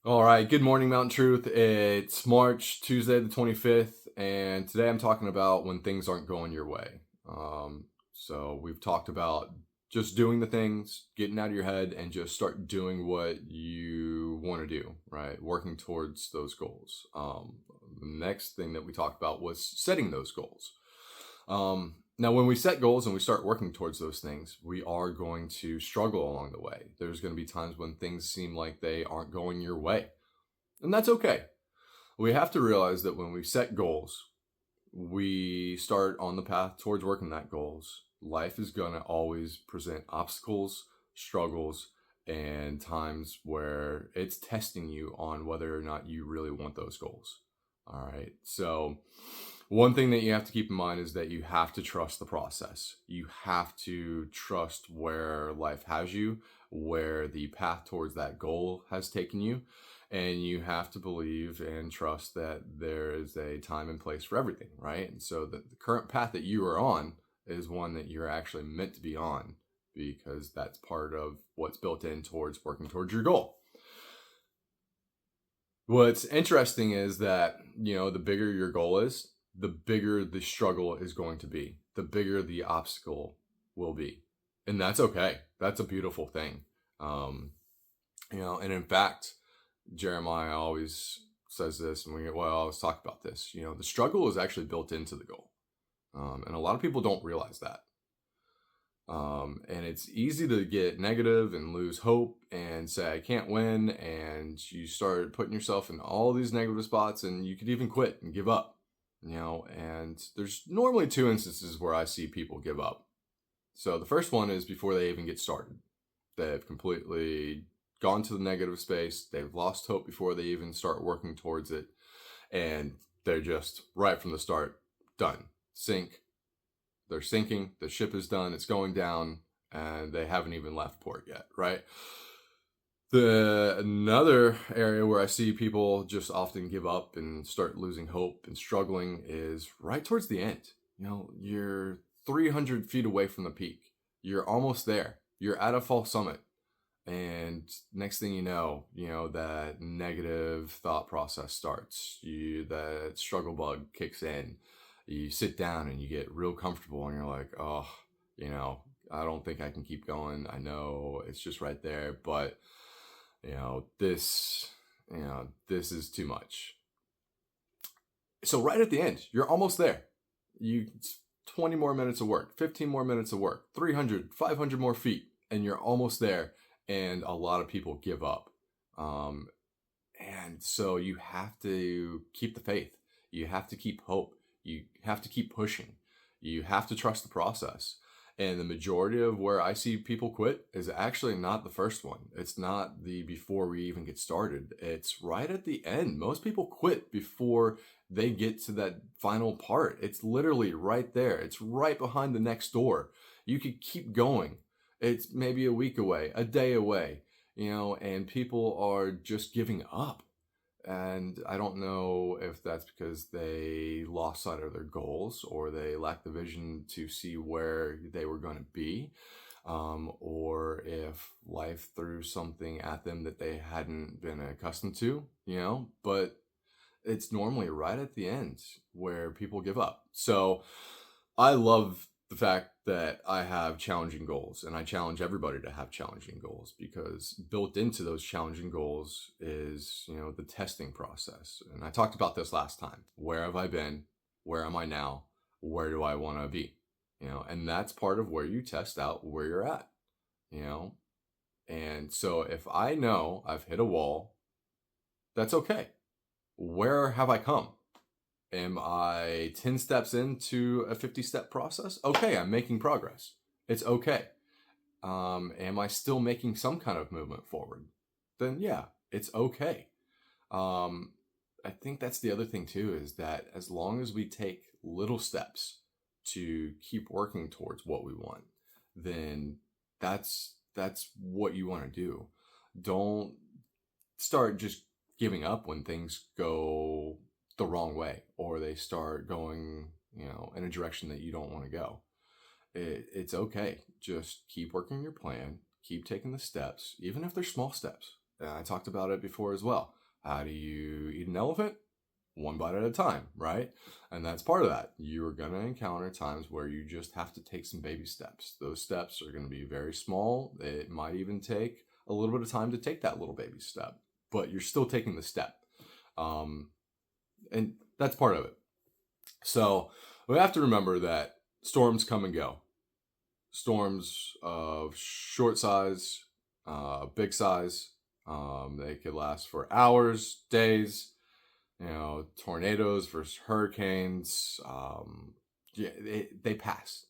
All right, good morning, Mountain Truth. It's March, Tuesday, the 25th, and today I'm talking about when things aren't going your way. So we've talked about just doing the things, getting out of your head, and just start doing what you want to do, right? Working towards those goals. The next thing that we talked about was setting those goals. Now, when we set goals and we start working towards those things, we are going to struggle along the way. There's going to be times when things seem like they aren't going your way, and that's okay. We have to realize that when we set goals, we start on the path towards working that goals. Life is going to always present obstacles, struggles, and times where it's testing you on whether or not you really want those goals. All right. So, one thing that you have to keep in mind is that you have to trust the process. You have to trust where life has you, where the path towards that goal has taken you. And you have to believe and trust that there is a time and place for everything, right? And so the current path that you are on is one that you're actually meant to be on because that's part of what's built in towards working towards your goal. What's interesting is that, the bigger your goal is, the bigger the struggle is going to be, the bigger the obstacle will be. And that's okay. That's a beautiful thing. And in fact, Jeremiah always says this, and we always talk about this. The struggle is actually built into the goal. And a lot of people don't realize that. And it's easy to get negative and lose hope and say, I can't win. And you start putting yourself in all these negative spots, and you could even quit and give up. And there's normally two instances where I see people give up. So the first one is before they even get started. They've completely gone to the negative space. They've lost hope before they even start working towards it. And they're just right from the start, done. Sink. They're sinking. The ship is done. It's going down. And they haven't even left port yet, right? Another area where I see people just often give up and start losing hope and struggling is right towards the end. You're 300 feet away from the peak. You're almost there. You're at a false summit. And next thing you know, that negative thought process starts. That struggle bug kicks in. You sit down and you get real comfortable and you're like, oh, I don't think I can keep going. I know it's just right there, but this is too much. So right at the end, you're almost there. 20 more minutes of work, 15 more minutes of work, 300, 500 more feet, and you're almost there. And a lot of people give up. And so you have to keep the faith. You have to keep hope. You have to keep pushing. You have to trust the process. And the majority of where I see people quit is actually not the first one. It's not the before we even get started. It's right at the end. Most people quit before they get to that final part. It's literally right there. It's right behind the next door. You could keep going. It's maybe a week away, a day away, and people are just giving up. And I don't know if that's because they lost sight of their goals or they lack the vision to see where they were going to be, or if life threw something at them that they hadn't been accustomed to, but it's normally right at the end where people give up. So I love the fact that I have challenging goals, and I challenge everybody to have challenging goals because built into those challenging goals is, the testing process. And I talked about this last time. Where have I been? Where am I now? Where do I want to be? And that's part of where you test out where you're at, and so if I know I've hit a wall, that's okay. Where have I come? Am I 10 steps into a 50-step process? Okay, I'm making progress. It's okay. Am I still making some kind of movement forward? Then yeah, it's okay. I think that's the other thing too, is that as long as we take little steps to keep working towards what we want, then that's what you want to do. Don't start just giving up when things go the wrong way or they start going, in a direction that you don't want to go. It's okay. Just keep working your plan, keep taking the steps, even if they're small steps. And I talked about it before as well. How do you eat an elephant? One bite at a time, right? And that's part of that. You're going to encounter times where you just have to take some baby steps. Those steps are going to be very small. It might even take a little bit of time to take that little baby step, but you're still taking the step. And that's part of it. So we have to remember that storms come and go. Storms of short size, big size. They could last for hours, days. Tornadoes versus hurricanes. Yeah, they pass.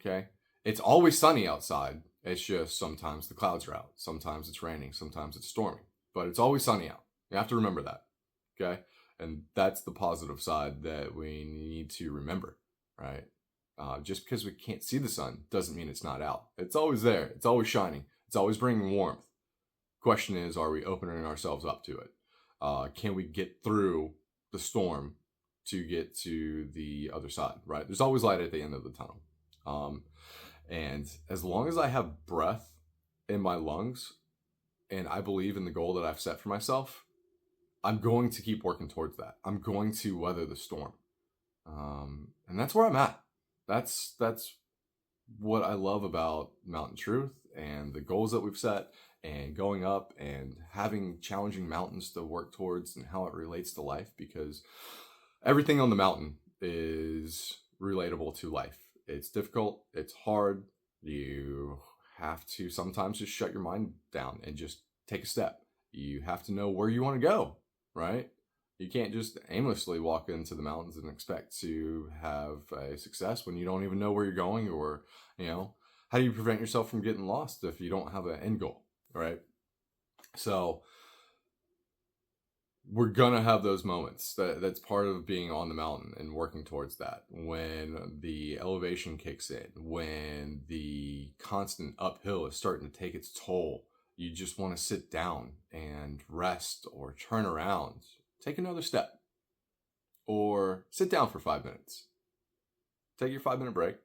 Okay. It's always sunny outside. It's just sometimes the clouds are out. Sometimes it's raining. Sometimes it's storming. But it's always sunny out. You have to remember that. Okay. And that's the positive side that we need to remember, right? Just because we can't see the sun doesn't mean it's not out. It's always there. It's always shining. It's always bringing warmth. Question is, are we opening ourselves up to it? Can we get through the storm to get to the other side, right? There's always light at the end of the tunnel. And as long as I have breath in my lungs and I believe in the goal that I've set for myself, I'm going to keep working towards that. I'm going to weather the storm. And that's where I'm at. That's what I love about Mountain Truth and the goals that we've set and going up and having challenging mountains to work towards and how it relates to life, because everything on the mountain is relatable to life. It's difficult. It's hard. You have to sometimes just shut your mind down and just take a step. You have to know where you want to go, right? You can't just aimlessly walk into the mountains and expect to have a success when you don't even know where you're going, or, how do you prevent yourself from getting lost if you don't have an end goal, right? So we're going to have those moments. That's part of being on the mountain and working towards that. When the elevation kicks in, when the constant uphill is starting to take its toll, you just want to sit down and rest or turn around. Take another step, or sit down for 5 minutes. Take your 5-minute break,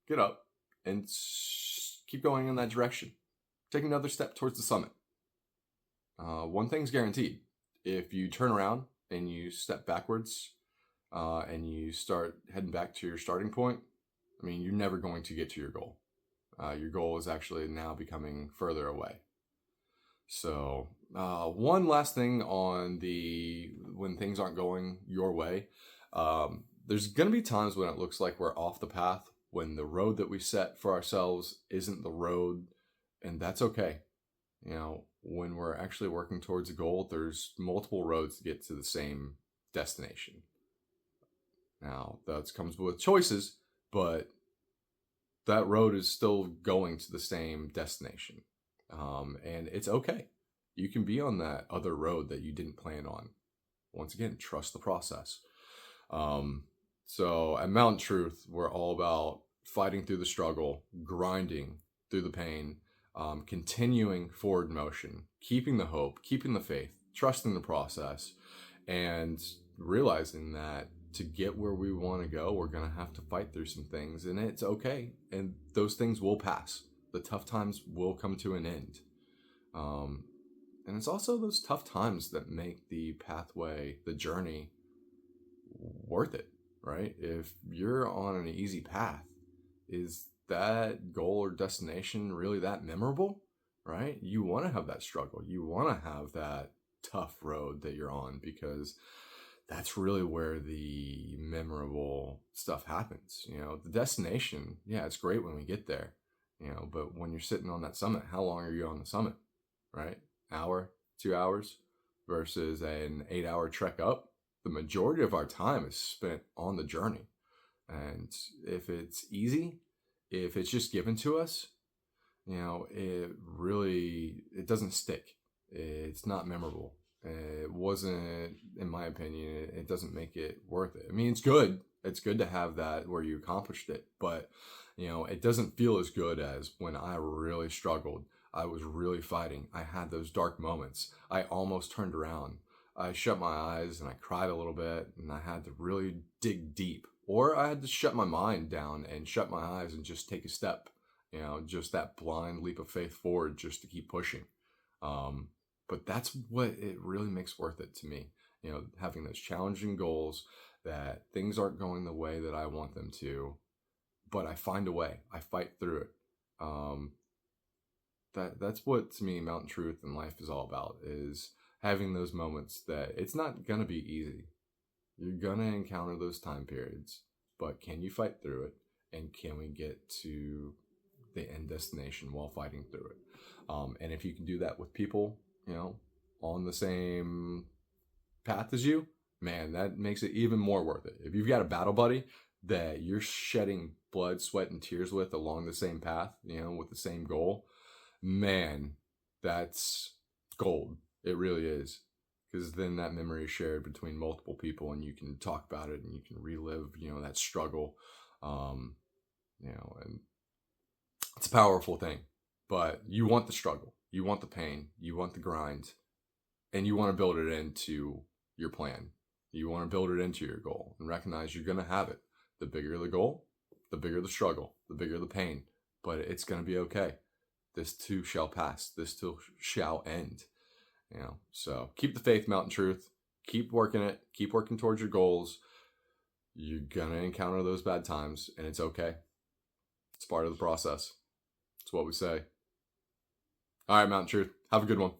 get up, and keep going in that direction. Take another step towards the summit. One thing's guaranteed. If you turn around and you step backwards and you start heading back to your starting point, you're never going to get to your goal. Your goal is actually now becoming further away. So one last thing on when things aren't going your way, there's going to be times when it looks like we're off the path, when the road that we set for ourselves isn't the road, and that's okay. When we're actually working towards a goal, there's multiple roads to get to the same destination. Now, that comes with choices, but that road is still going to the same destination. And it's okay. You can be on that other road that you didn't plan on. Once again, trust the process. So at Mountain Truth, we're all about fighting through the struggle, grinding through the pain, continuing forward motion, keeping the hope, keeping the faith, trusting the process, and realizing that to get where we want to go, we're going to have to fight through some things, and it's okay. And those things will pass. The tough times will come to an end. And it's also those tough times that make the pathway, the journey, worth it, right? If you're on an easy path, is that goal or destination really that memorable, right? You want to have that struggle. You want to have that tough road that you're on, because that's really where the memorable stuff happens. The destination, yeah, it's great when we get there, but when you're sitting on that summit, how long are you on the summit, right? Hour, 2 hours versus an 8-hour trek up. The majority of our time is spent on the journey. And if it's easy, if it's just given to us, it doesn't stick. It's not memorable. It wasn't, in my opinion, it doesn't make it worth it. It's good. It's good to have that where you accomplished it, but it doesn't feel as good as when I really struggled. I was really fighting. I had those dark moments. I almost turned around. I shut my eyes and I cried a little bit, and I had to really dig deep, or I had to shut my mind down and shut my eyes and just take a step, just that blind leap of faith forward, just to keep pushing. But that's what it really makes worth it to me. Having those challenging goals, that things aren't going the way that I want them to, but I find a way. I fight through it. That's what, to me, Mountain Truth and life is all about, is having those moments that it's not going to be easy. You're going to encounter those time periods, but can you fight through it? And can we get to the end destination while fighting through it? And if you can do that with people, on the same path as you, man, that makes it even more worth it. If you've got a battle buddy that you're shedding blood, sweat, and tears with along the same path, with the same goal, man, that's gold. It really is. Because then that memory is shared between multiple people, and you can talk about it and you can relive, that struggle. And it's a powerful thing. But you want the struggle, you want the pain, you want the grind, and you want to build it into your plan. You want to build it into your goal and recognize you're going to have it. The bigger the goal, the bigger the struggle, the bigger the pain, but it's going to be okay. This too shall pass. This too shall end. So keep the faith, Mountain Truth. Keep working it. Keep working towards your goals. You're going to encounter those bad times, and it's okay. It's part of the process. It's what we say. All right, Mountain Truth. Have a good one.